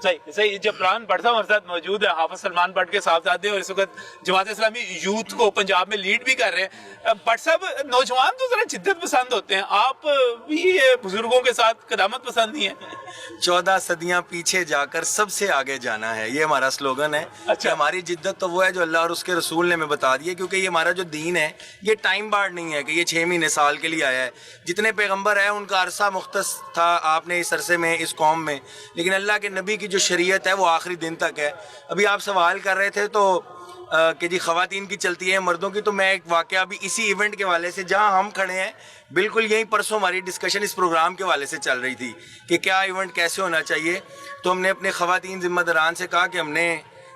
صحیح صحیح جبران بٹ صاحب ہمارے ساتھ موجود ہے، حافظ سلمان بٹ کے صاحبزادے، اور اس وقت جماعت اسلامی یوتھ کو پنجاب میں لیڈ بھی کر رہے ہیں۔ بٹ صاحب نوجوان تو ذرا جدت پسند ہوتے ہیں، آپ بھی بزرگوں کے ساتھ قدامت پسند نہیں ہے؟ 14 صدیاں پیچھے جا کر سب سے آگے جانا ہے، یہ ہمارا سلوگن ہے۔ کہ ہماری جدت تو وہ ہے جو اللہ اور اس کے رسول نے ہمیں بتا دی ہے، کیونکہ یہ ہمارا جو دین ہے یہ ٹائم بارڈ نہیں ہے کہ یہ 6 مہینے سال کے لیے آیا ہے۔ جتنے پیغمبر ہیں ان کا عرصہ مختص تھا آپ نے اس عرصے میں اس قوم میں، لیکن اللہ کے نبی کی جو شریعت ہے وہ آخری دن تک ہے۔ ابھی آپ سوال کر رہے تھے تو کہ جی خواتین کی چلتی ہیں مردوں کی، تو میں ایک واقعہ بھی اسی ایونٹ کے والے سے جہاں ہم کھڑے ہیں بالکل یہیں پرسوں ہماری ڈسکشن اس پروگرام کے والے سے چل رہی تھی کہ کیا ایونٹ کیسے ہونا چاہیے، تو ہم نے اپنے خواتین ذمہ داران سے کہا کہ ہم نے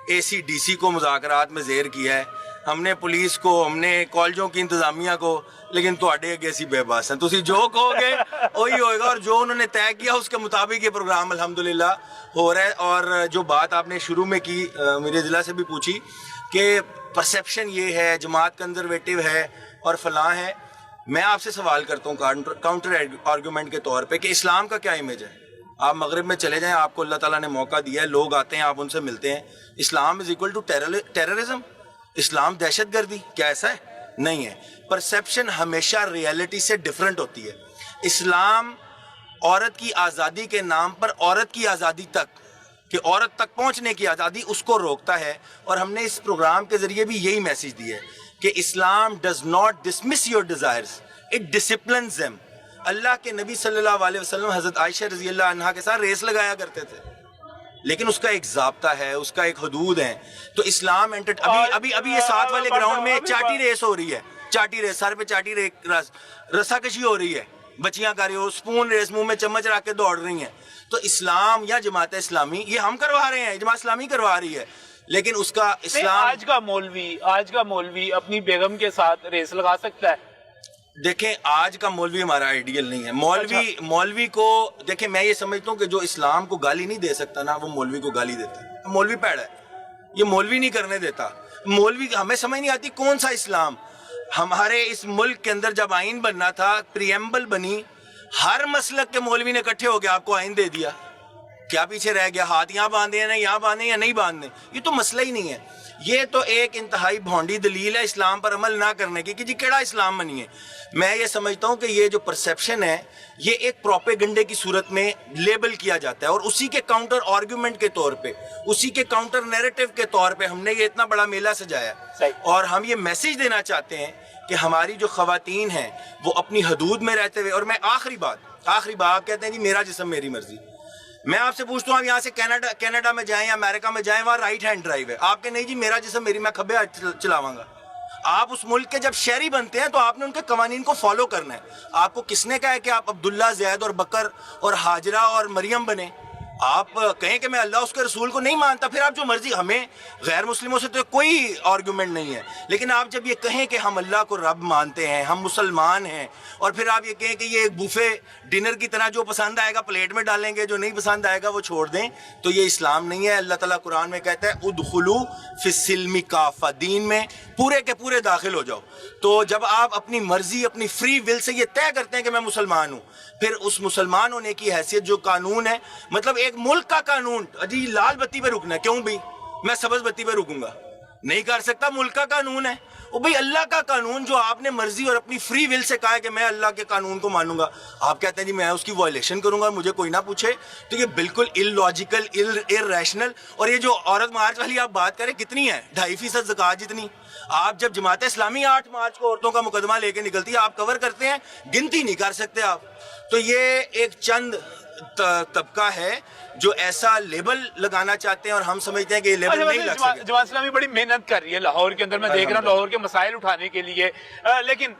اے سی ڈی سی کو مذاکرات میں زیر کیا ہے، ہم نے پولیس کو، ہم نے کالجوں کی انتظامیہ کو، لیکن تواڈے اگے سی بے بس ہیں، تسی جو کہو گے وہی ہوئے گا، اور جو انہوں نے طے کیا اس کے مطابق یہ پروگرام الحمدللہ ہو رہا ہے۔ اور جو بات آپ نے شروع میں کی میرے ضلع سے بھی پوچھی کہ پرسیپشن یہ ہے جماعت کنزرویٹو ہے اور فلاں ہے، میں آپ سے سوال کرتا ہوں کاؤنٹر آرگومنٹ کے طور پہ کہ اسلام کا کیا امیج ہے؟ آپ مغرب میں چلے جائیں، آپ کو اللہ تعالیٰ نے موقع دیا ہے، لوگ آتے ہیں، آپ ان سے ملتے ہیں، اسلام از اکول ٹو ٹیررزم، اسلام دہشت گردی، کیا ایسا ہے؟ نہیں ہے۔ پرسیپشن ہمیشہ ریئلٹی سے ڈیفرنٹ ہوتی ہے۔ اسلام عورت کی آزادی کے نام پر عورت کی آزادی تک، کہ عورت تک پہنچنے کی آزادی، اس کو روکتا ہے، اور ہم نے اس پروگرام کے ذریعے بھی یہی میسیج دیا ہے کہ Islam does not dismiss your desires, it disciplines them۔ اللہ کے نبی صلی اللہ علیہ وسلم حضرت عائشہ رضی اللہ عنہا کے ساتھ ریس لگایا کرتے تھے، لیکن اس کا ایک ضابطہ ہے، اس کا ایک حدود ہے۔ تو اسلام ابھی یہ ساتھ والے گراؤنڈ میں چاٹی ریس ہو رہی ہے، چاٹی ریس، سر پہ چاٹی ریس، رسا کشی ہو رہی ہے، بچیاں کر رہی ہو، سپون ریس، منہ میں چمچ رکھ کے دوڑ رہی ہیں۔ تو اسلام یا جماعت اسلامی، یہ ہم کروا رہے ہیں، جماعت اسلامی کروا رہی ہے، لیکن اس کا اسلام، آج کا مولوی اپنی بیگم کے ساتھ ریس لگا سکتا ہے؟ دیکھیں آج کا مولوی ہمارا آئیڈیل نہیں ہے۔ مولوی کو دیکھیں، میں یہ سمجھتا ہوں کہ جو اسلام کو گالی نہیں دے سکتا نا، وہ مولوی کو گالی دیتا ہے۔ مولوی پیڑ ہے، یہ مولوی نہیں کرنے دیتا۔ مولوی ہمیں سمجھ نہیں آتی کون سا اسلام۔ ہمارے اس ملک کے اندر جب آئین بننا تھا، پریمبل بنی، ہر مسلک کے مولوی نے اکٹھے ہو گیا آپ کو آئین دے دیا، کیا پیچھے رہ گیا؟ ہاتھ یہاں باندھے ہیں، یہاں باندھے یا نہیں باندھے؟ یہ تو مسئلہ ہی نہیں ہے۔ یہ تو ایک انتہائی بھونڈی دلیل ہے اسلام پر عمل نہ کرنے کی کہ جی کیڑا اسلام بنیے۔ میں یہ سمجھتا ہوں کہ یہ جو پرسیپشن ہے یہ ایک پروپیگنڈے کی صورت میں لیبل کیا جاتا ہے، اور اسی کے کاؤنٹر آرگومنٹ کے طور پہ، اسی کے کاؤنٹر نیریٹو کے طور پہ ہم نے یہ اتنا بڑا میلہ سجایا، اور ہم یہ میسیج دینا چاہتے ہیں کہ ہماری جو خواتین ہیں وہ اپنی حدود میں رہتے ہوئے، اور میں آخری بات آپ کہتے ہیں جی میرا جسم میری مرضی، میں آپ سے پوچھتا ہوں آپ یہاں سے کینیڈا میں جائیں یا امریکہ میں جائیں، وہاں رائٹ ہینڈ ڈرائیو ہے، آپ کہ نہیں جی میرا جسم میری، میں کھبے ہاتھ چلاواں گا۔ آپ اس ملک کے جب شہری بنتے ہیں تو آپ نے ان کے قوانین کو فالو کرنا ہے۔ آپ کو کس نے کہا ہے کہ آپ عبداللہ، زید اور بکر اور حاجرہ اور مریم بنے؟ آپ کہیں کہ میں اللہ اس کے رسول کو نہیں مانتا، پھر آپ جو مرضی، ہمیں غیر مسلموں سے تو کوئی آرگومنٹ نہیں ہے، لیکن آپ جب یہ کہیں کہ ہم اللہ کو رب مانتے ہیں، ہم مسلمان ہیں، اور پھر آپ یہ کہیں کہ یہ ایک بوفے ڈنر کی طرح جو پسند آئے گا پلیٹ میں ڈالیں گے، جو نہیں پسند آئے گا وہ چھوڑ دیں، تو یہ اسلام نہیں ہے۔ اللہ تعالیٰ قرآن میں کہتا ہے ادخلوا فی السلم کافہ، دین میں پورے کے پورے داخل ہو جاؤ۔ تو جب آپ اپنی مرضی، اپنی فری ول سے یہ طے کرتے ہیں کہ میں مسلمان ہوں، پھر اس مسلمان ہونے کی حیثیت جو قانون ہے، مطلب ایک ملک کا قانون، جی لال بتی پہ رکنا ہے، کیوں بھی میں سبز بتی پہ رکوں گا؟ نہیں کر سکتا، ملک کا قانون ہے وہ بھئی، اللہ کا قانون جو آپ نے مرضی اور اپنی فری ول سے کہا ہے کہ میں اللہ کے قانون کو مانوں گا، آپ کہتے ہیں جی میں اس کی وائلیشن کروں گا، مجھے کوئی نہ پوچھے، تو یہ بالکل اللاجیکل، ارریشنل۔ اور یہ جو عورت مارچ والی آپ بات کریں، کتنی ہے؟ 2.5% زکوٰۃ جتنی۔ آپ جب جماعت اسلامی 8 مارچ کو عورتوں کا مقدمہ لے کے نکلتی ہے، آپ کور کرتے ہیں، گنتی نہیں کر سکتے آپ۔ تو یہ ایک چند طبقہ ہے جو ایسا لیبل لگانا چاہتے ہیں، اور ہم سمجھتے ہیں کہ یہ لیبل نہیں لگ سکتے۔ جماعت اسلامی بڑی محنت کر رہی ہے لاہور کے اندر، میں دیکھ رہا ہوں لاہور کے مسائل اٹھانے کے لیے، لیکن